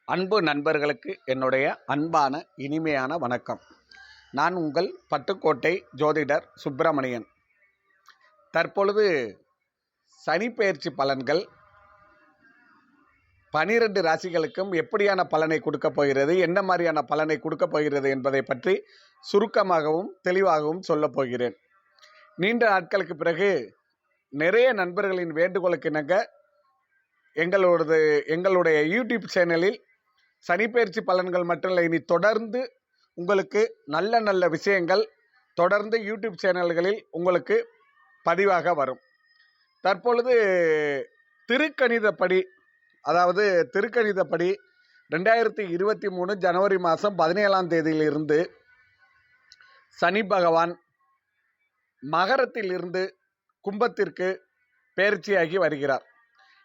அன்பு நண்பர்களுக்கு என்னுடைய அன்பான இனிமையான வணக்கம். நான் உங்கள் பட்டுக்கோட்டை ஜோதிடர் சுப்பிரமணியன். தற்பொழுது சனிப்பெயர்ச்சி பலன்கள் 12 ராசிகளுக்கும் எப்படியான பலனை கொடுக்கப் போகிறது, என்ன மாதிரியான பலனை கொடுக்கப் போகிறது என்பதை பற்றி சுருக்கமாகவும் தெளிவாகவும் சொல்லப் போகிறேன். நீண்ட நாட்களுக்கு பிறகு நிறைய நண்பர்களின் வேண்டுகோளுக்கு இணங்க எங்களுடைய யூடியூப் சேனலில் சனிப்பெயர்ச்சி பலன்கள் மட்டும் இல்லை, இனி தொடர்ந்து உங்களுக்கு நல்ல நல்ல விஷயங்கள் தொடர்ந்து யூடியூப் சேனல்களில் உங்களுக்கு பதிவாக வரும். தற்பொழுது திருக்கணிதப்படி 2023 ஜனவரி மாதம் 17ஆம் தேதியிலிருந்து சனி பகவான் மகரத்தில் இருந்து கும்பத்திற்கு பெயர்ச்சியாகி வருகிறார்.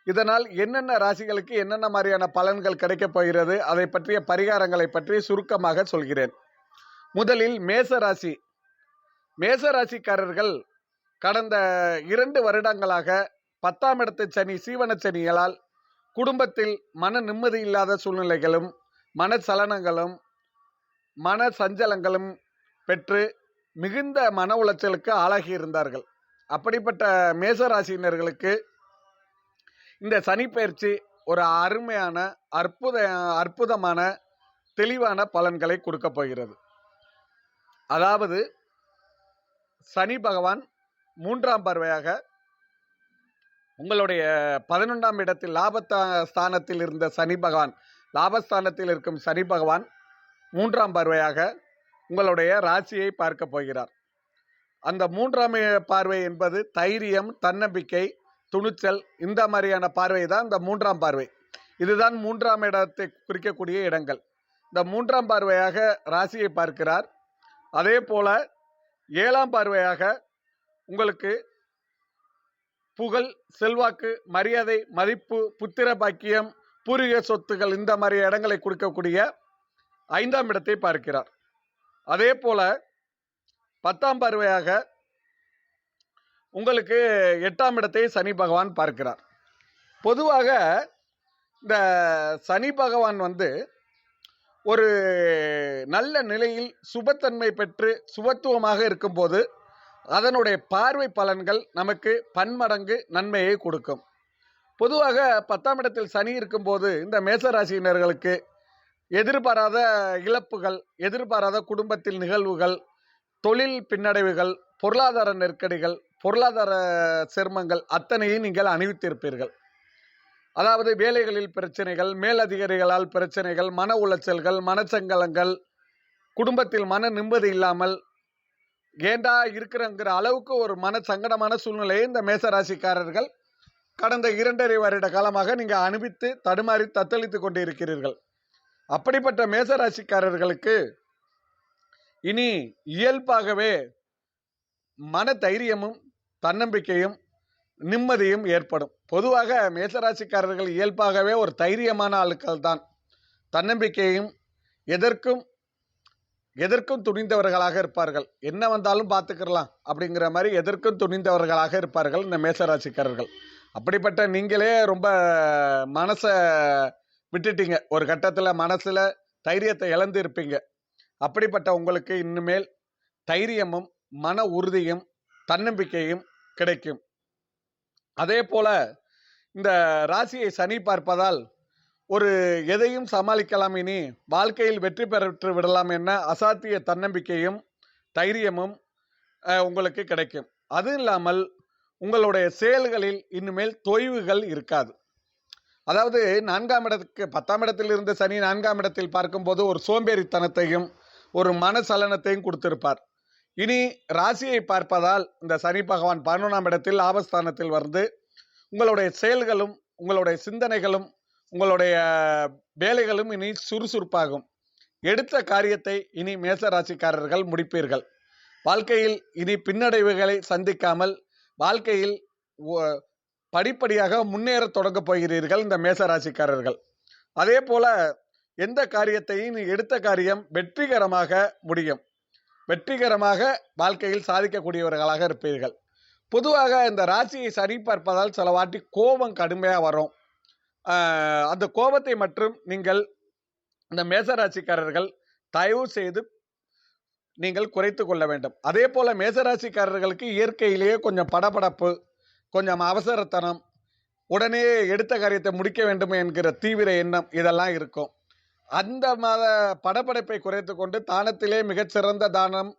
இதனால் என்னென்ன ராசிகளுக்கு என்னென்ன மாதிரியான பலன்கள் கிடைக்கப் போகிறது, அதை பற்றிய பரிகாரங்களை பற்றி சுருக்கமாக சொல்கிறேன். முதலில் மேசராசிக்காரர்கள் கடந்த 2 வருடங்களாக 10ஆம் இடத்து சனி சீவன சனிகளால் குடும்பத்தில் மன நிம்மதி இல்லாத சூழ்நிலைகளும் மனச்சலனங்களும் மன சஞ்சலங்களும் பெற்று மிகுந்த மன உளைச்சலுக்கு ஆளாகி இருந்தார்கள். அப்படிப்பட்ட மேசராசியினர்களுக்கு இந்த சனிப்பெயர்ச்சி ஒரு அருமையான அற்புதமான தெளிவான பலன்களை கொடுக்க போகிறது. அதாவது சனி பகவான் 3ஆம் பார்வையாக உங்களுடைய 11ஆம் இடத்தில் லாபஸ்தானத்தில் இருந்த சனி பகவான், லாபஸ்தானத்தில் இருக்கும் சனி பகவான் 3ஆம் பார்வையாக உங்களுடைய ராசியை பார்க்க போகிறார். அந்த 3ஆம் பார்வை என்பது தைரியம், தன்னம்பிக்கை, துணிச்சல், இந்த மாதிரியான பார்வை தான் இந்த 3ஆம் பார்வை. இதுதான் 3ஆம் இடத்தை குறிக்கக்கூடிய இடங்கள். இந்த 3ஆம் பார்வையாக ராசியை பார்க்கிறார். அதே போல 7ஆம் பார்வையாக உங்களுக்கு புகழ், செல்வாக்கு, மரியாதை, மதிப்பு, புத்திர பாக்கியம், பூர்வீக சொத்துக்கள், இந்த மாதிரி இடங்களை கொடுக்கக்கூடிய 5ஆம் இடத்தை பார்க்கிறார். அதே போல 10ஆம் பார்வையாக உங்களுக்கு 8ஆம் இடத்தை சனி பகவான் பார்க்கிறார். பொதுவாக இந்த சனி பகவான் ஒரு நல்ல நிலையில் சுபத்தன்மை பெற்று சுபத்துவமாக இருக்கும்போது அதனுடைய பார்வை பலன்கள் நமக்கு பன்மடங்கு நன்மையை கொடுக்கும். பொதுவாக 10ஆம் இடத்தில் சனி இருக்கும்போது இந்த மேசராசியினர்களுக்கு எதிர்பாராத இழப்புகள், எதிர்பாராத குடும்பத்தில் நிகழ்வுகள், தொழில் பின்னடைவுகள், பொருளாதார நெருக்கடிகள், பொருளாதார சிரமங்கள் அத்தனையும் நீங்கள் அனுபவித்திருப்பீர்கள். அதாவது வேலைகளில் பிரச்சனைகள், மேலதிகாரிகளால் பிரச்சனைகள், மன உளைச்சல்கள், மனச்சங்கலங்கள், குடும்பத்தில் மன நிம்மதி இல்லாமல் ஏண்டா இருக்கிறங்கிற அளவுக்கு ஒரு மன சங்கடமான சூழ்நிலையை இந்த மேசராசிக்காரர்கள் கடந்த 2.5 வருட காலமாக நீங்கள் அனுபவித்து தடுமாறி தத்தளித்து கொண்டு இருக்கிறீர்கள். அப்படிப்பட்ட மேசராசிக்காரர்களுக்கு இனி இயல்பாகவே மன தைரியமும் தன்னம்பிக்கையும் நிம்மதியும் ஏற்படும். பொதுவாக மேசராசிக்காரர்கள் இயல்பாகவே ஒரு தைரியமான ஆட்கள் தான். தன்னம்பிக்கையும் எதற்கும் துணிந்தவர்களாக இருப்பார்கள். என்ன வந்தாலும் பார்த்துக்கலாம் அப்படிங்கிற மாதிரி எதற்கும் துணிந்தவர்களாக இருப்பார்கள் இந்த மேசராசிக்காரர்கள். அப்படிப்பட்ட நீங்களே ரொம்ப மனசை விட்டுட்டீங்க, ஒரு கட்டத்தில் மனசில் தைரியத்தை இழந்து இருப்பீங்க. அப்படிப்பட்ட உங்களுக்கு இனிமேல் தைரியமும் மன உறுதியும் தன்னம்பிக்கையும் கிடைக்கும். அதே போல இந்த ராசியை சனி பார்ப்பதால் ஒரு எதையும் சமாளிக்கலாம், இனி வாழ்க்கையில் வெற்றி பெற்று விடலாம் என்ன அசாத்திய தன்னம்பிக்கையும் தைரியமும் உங்களுக்கு கிடைக்கும். அது இல்லாமல் உங்களுடைய செயல்களில் இனிமேல் தொய்வுகள் இருக்காது. அதாவது 4ஆம் இடத்துக்கு 10ஆம் இடத்தில் இருந்த சனி 4ஆம் இடத்தில் பார்க்கும்போது ஒரு சோம்பேறித்தனத்தையும் ஒரு மனசலனத்தையும் கொடுத்திருப்பார். இனி ராசியை பார்ப்பதால் இந்த சனி பகவான் 11ஆம் இடத்தில் லாபஸ்தானத்தில் உங்களுடைய செயல்களும் உங்களுடைய சிந்தனைகளும் உங்களுடைய வேலைகளும் இனி சுறுசுறுப்பாகும். எடுத்த காரியத்தை இனி மேசராசிக்காரர்கள் முடிப்பீர்கள். வாழ்க்கையில் இனி பின்னடைவுகளை சந்திக்காமல் வாழ்க்கையில் படிப்படியாக முன்னேற தொடங்க போகிறீர்கள் இந்த மேசராசிக்காரர்கள். அதே போல எந்த காரியத்தையும் எடுத்த காரியம் வெற்றிகரமாக முடியும். வெற்றிகரமாக வாழ்க்கையில் சாதிக்கக்கூடியவர்களாக இருப்பீர்கள். பொதுவாக இந்த ராசியை சரி பார்ப்பதால் சில வாட்டி கோபம் கடுமையாக வரும். அந்த கோபத்தை மற்றும் நீங்கள் இந்த மேசராசிக்காரர்கள் தயவு செய்து நீங்கள் குறைத்து கொள்ள வேண்டும். அதே போல மேசராசிக்காரர்களுக்கு இயற்கையிலேயே கொஞ்சம் படபடப்பு, கொஞ்சம் அவசரத்தனம், உடனே எடுத்த காரியத்தை முடிக்க வேண்டும் என்கிற தீவிர எண்ணம் இதெல்லாம் இருக்கும். அந்த படபடப்பை குறைத்து கொண்டு தானத்திலே மிகச்சிறந்த தானம்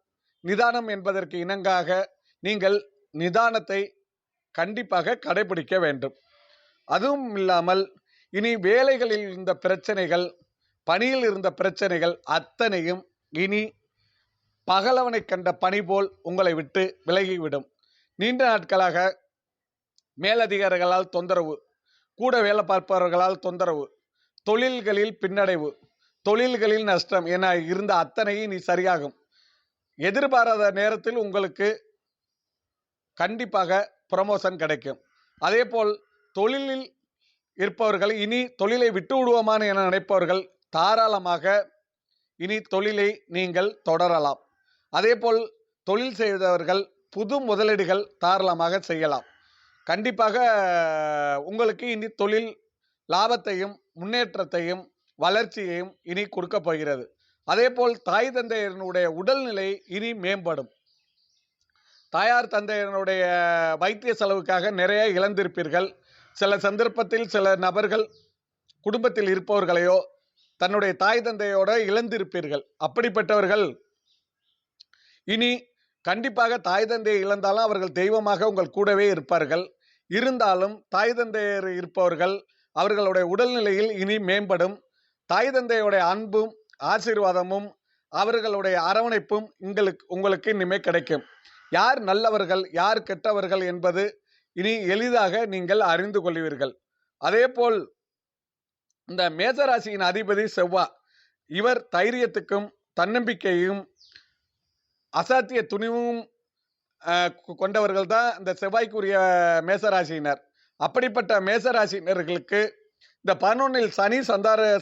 நிதானம் என்பதற்கு இணங்காக நீங்கள் நிதானத்தை கண்டிப்பாக கடைபிடிக்க வேண்டும். அதுவும் இல்லாமல் இனி வேலைகளில் இருந்த பிரச்சனைகள், பணியில் இருந்த பிரச்சனைகள் அத்தனையும் இனி பகலவனை கண்ட பனி போல் உங்களை விட்டு விலகிவிடும். நீண்ட நாட்களாக மேலதிகாரிகளால் தொந்தரவு, கூட வேலை பார்ப்பவர்களால் தொந்தரவு, தொழில்களில் பின்னடைவு, தொழில்களில் நஷ்டம் என இருந்த அத்தனையும் இனி சரியாகும். எதிர்பாராத நேரத்தில் உங்களுக்கு கண்டிப்பாக ப்ரமோஷன் கிடைக்கும். அதே போல் தொழிலில் இருப்பவர்கள் இனி தொழிலை விட்டு விடுவோமான என நினைப்பவர்கள் தாராளமாக இனி தொழிலை நீங்கள் தொடரலாம். அதே போல் தொழில் செய்தவர்கள் புது முதலீடுகள் தாராளமாக செய்யலாம். கண்டிப்பாக உங்களுக்கு இனி தொழில் லாபத்தையும் முன்னேற்றத்தையும் வளர்ச்சியையும் இனி கொடுக்க போகிறது. அதே போல் தாய் தந்தையனுடைய உடல்நிலை இனி மேம்படும். தாயார் தந்தையனுடைய வைத்திய செலவுக்காக நிறைய இழந்திருப்பீர்கள். சில சந்தர்ப்பத்தில் சில நபர்கள் குடும்பத்தில் இருப்பவர்களையோ தன்னுடைய தாய் தந்தையோட இழந்திருப்பீர்கள். அப்படிப்பட்டவர்கள் இனி கண்டிப்பாக தாய் தந்தையை இழந்தாலும் அவர்கள் தெய்வமாக உங்கள் கூடவே இருப்பார்கள். இருந்தாலும் தாய் தந்தையர் இருப்பவர்கள் அவர்களுடைய உடல்நிலையில் இனி மேம்படும். தாய் தந்தையுடைய அன்பும் ஆசீர்வாதமும் அவர்களுடைய அரவணைப்பும் உங்களுக்கு இனிமே கிடைக்கும். யார் நல்லவர்கள் யார் கெட்டவர்கள் என்பது இனி எளிதாக நீங்கள் அறிந்து கொள்வீர்கள். அதே போல் இந்த மேசராசியின் அதிபதி செவ்வாய், இவர் தைரியத்துக்கும் தன்னம்பிக்கையும் அசாத்திய துணிவும் கொண்டவர்கள் தான் இந்த செவ்வாய்க்குரிய மேசராசியினர். அப்படிப்பட்ட மேசராசியினர்களுக்கு இந்த 11இல் சனி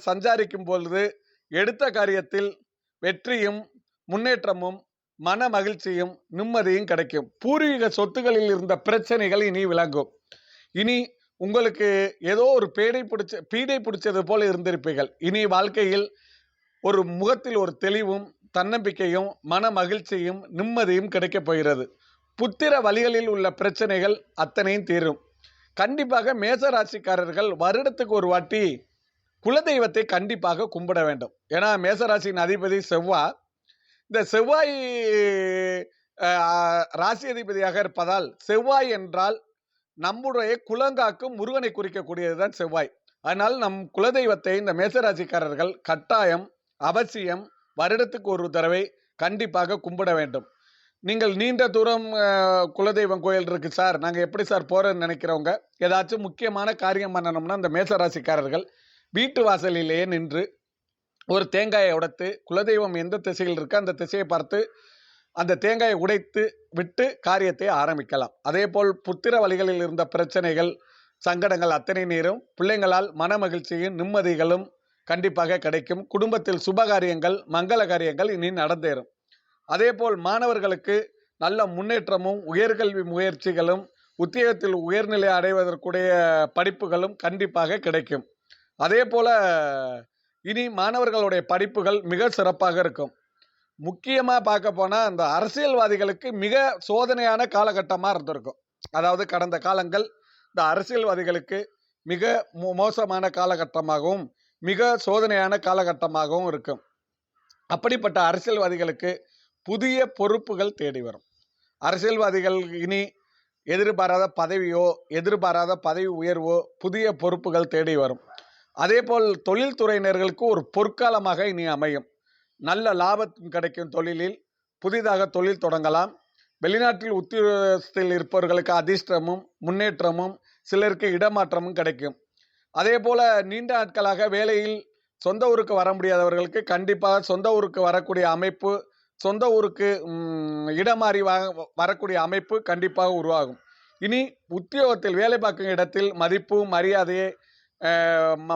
சஞ்சாரிக்கும் பொழுது எடுத்த காரியத்தில் வெற்றியும் முன்னேற்றமும் மன மகிழ்ச்சியும் நிம்மதியும் கிடைக்கும். பூர்வீக சொத்துகளில் இருந்த பிரச்சனைகள் இனி விளங்கும். இனி உங்களுக்கு ஏதோ ஒரு பீடை பிடிச்சது போல இருந்திருப்பீர்கள். இனி வாழ்க்கையில் ஒரு முகத்தில் ஒரு தெளிவும் தன்னம்பிக்கையும் மன மகிழ்ச்சியும் நிம்மதியும் கிடைக்கப் போகிறது. புத்திர வழிகளில் உள்ள பிரச்சனைகள் அத்தனையும் தீரும். கண்டிப்பாக மேசராசிக்காரர்கள் வருடத்துக்கு ஒரு வாட்டி குலதெய்வத்தை கண்டிப்பாக கும்பிட வேண்டும். ஏன்னா மேசராசியின் அதிபதி செவ்வாய், இந்த செவ்வாய் ராசி அதிபதியாக இருப்பதால் செவ்வாய் என்றால் நம்முடைய குலங்காக்கும் முருகனை குறிக்கக்கூடியதுதான் செவ்வாய். அதனால் நம் குலதெய்வத்தை இந்த மேசராசிக்காரர்கள் கட்டாயம் அவசியம் வருடத்துக்கு ஒரு தடவை கண்டிப்பாக கும்பிட வேண்டும். நீங்கள் நீண்ட தூரம் குலதெய்வம் கோயில் இருக்கு சார், நாங்கள் எப்படி சார் போறோன்னு நினைக்கிறவங்க, ஏதாச்சும் முக்கியமான காரியம் பண்ணணும்னா இந்த மேசராசிக்காரர்கள் வீட்டு வாசலிலேயே நின்று ஒரு தேங்காயை உடைத்து குலதெய்வம் எந்த திசையில் இருக்கோ அந்த திசையை பார்த்து அந்த தேங்காயை உடைத்து விட்டு காரியத்தை ஆரம்பிக்கலாம். அதே போல் புத்திர வழிகளில் இருந்த பிரச்சனைகள் சங்கடங்கள் அத்தனை நேரும் பிள்ளைங்களால் மன மகிழ்ச்சியும் நிம்மதிகளும் கண்டிப்பாக கிடைக்கும். குடும்பத்தில் சுபகாரியங்கள் மங்கள காரியங்கள் இனி நடந்தேறும். அதே போல் மாணவர்களுக்கு நல்ல முன்னேற்றமும் உயர்கல்வி முயற்சிகளும் உத்தியோகத்தில் உயர்நிலை அடைவதற்குடைய படிப்புகளும் கண்டிப்பாக கிடைக்கும். அதே போல இனி மாணவர்களுடைய படிப்புகள் மிக சிறப்பாக இருக்கும். முக்கியமாக பார்க்க போனால் அந்த அரசியல்வாதிகளுக்கு மிக சோதனையான காலகட்டமாக இருந்திருக்கும். அதாவது கடந்த காலங்கள் இந்த அரசியல்வாதிகளுக்கு மிக மோசமான காலகட்டமாகவும் மிக சோதனையான காலகட்டமாகவும் இருக்கும். அப்படிப்பட்ட அரசியல்வாதிகளுக்கு புதிய பொறுப்புகள் தேடி வரும். அரசியல்வாதிகள் இனி எதிர்பாராத பதவியோ எதிர்பாராத பதவி உயர்வோ புதிய பொறுப்புகள் தேடி வரும். அதே போல் தொழில்துறையினர்களுக்கு ஒரு பொற்காலமாக இனி அமையும். நல்ல லாபம் கிடைக்கும். தொழிலில் புதிதாக தொழில் தொடங்கலாம். வெளிநாட்டில் உத்தியோகத்தில் இருப்பவர்களுக்கு அதிர்ஷ்டமும் முன்னேற்றமும் சிலருக்கு இடமாற்றமும் கிடைக்கும். அதே போல நீண்ட நாட்களாக வேலையில் சொந்த ஊருக்கு வர முடியாதவர்களுக்கு கண்டிப்பாக சொந்த ஊருக்கு வரக்கூடிய அமைப்பு, சொந்த ஊருக்கு இடமாறி வரக்கூடிய அமைப்பு கண்டிப்பாக உருவாகும். இனி உத்தியோகத்தில் வேலை பார்க்கும் இடத்தில் மதிப்பு மரியாதையை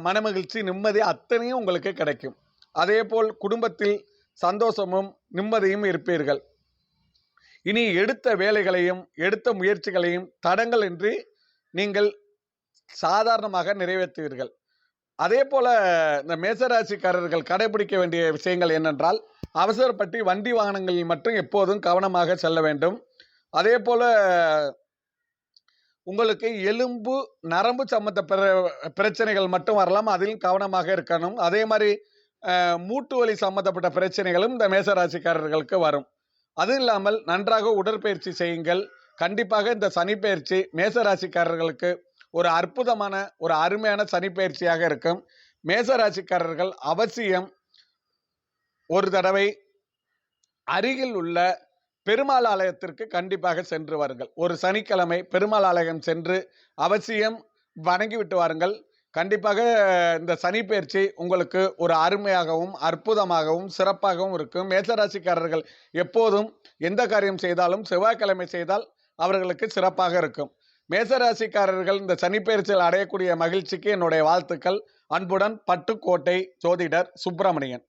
மனமகிழ்ச்சி நிம்மதி அத்தனையும் உங்களுக்கு கிடைக்கும். அதே போல் குடும்பத்தில் சந்தோஷமும் நிம்மதியும் இருப்பீர்கள். இனி எடுத்த வேலைகளையும் எடுத்த முயற்சிகளையும் தடங்கள் இன்றி நீங்கள் சாதாரணமாக நிறைவேற்றுவீர்கள். அதே போல இந்த மேசராசிக்காரர்கள் கடைபிடிக்க வேண்டிய விஷயங்கள் என்னென்றால், அவசரப்பட்டு வண்டி வாகனங்களில் மட்டும் எப்போதும் கவனமாக செல்ல வேண்டும். அதே போல உங்களுக்கு எலும்பு, நரம்பு சம்பந்த பிரச்சனைகள் மட்டும் வரலாம். அதிலும் கவனமாக இருக்கணும். அதே மாரி மூட்டு வலி சம்பந்தப்பட்ட பிரச்சனைகளும் இந்த மேசராசிக்காரர்களுக்கு வரும். அது இல்லாமல் நன்றாக உடற்பயிற்சி செய்யுங்கள். கண்டிப்பாக இந்த சனிப்பெயர்ச்சி மேசராசிக்காரர்களுக்கு ஒரு அற்புதமான, ஒரு அருமையான சனிப்பெயர்ச்சியாக இருக்கும். மேசராசிக்காரர்கள் அவசியம் ஒரு தடவை அருகில் உள்ள பெருமாள் ஆலயத்திற்கு கண்டிப்பாக சென்று வாருங்கள். ஒரு சனிக்கிழமை பெருமாள் ஆலயம் சென்று அவசியம் வணங்கிவிட்டு வாருங்கள். கண்டிப்பாக இந்த சனிப்பெயர்ச்சி உங்களுக்கு ஒரு அருமையாகவும், அற்புதமாகவும், சிறப்பாகவும் இருக்கும். மேசராசிக்காரர்கள் எப்போதும் எந்த காரியம் செய்தாலும் செவ்வாய்க்கிழமை செய்தால் அவர்களுக்கு சிறப்பாக இருக்கும். மேசராசிக்காரர்கள் இந்த சனிப்பெயர்ச்சியில் அடையக்கூடிய மகிழ்ச்சிக்கு என்னுடைய வாழ்த்துக்கள். அன்புடன் பட்டுக்கோட்டை ஜோதிடர் சுப்பிரமணியன்.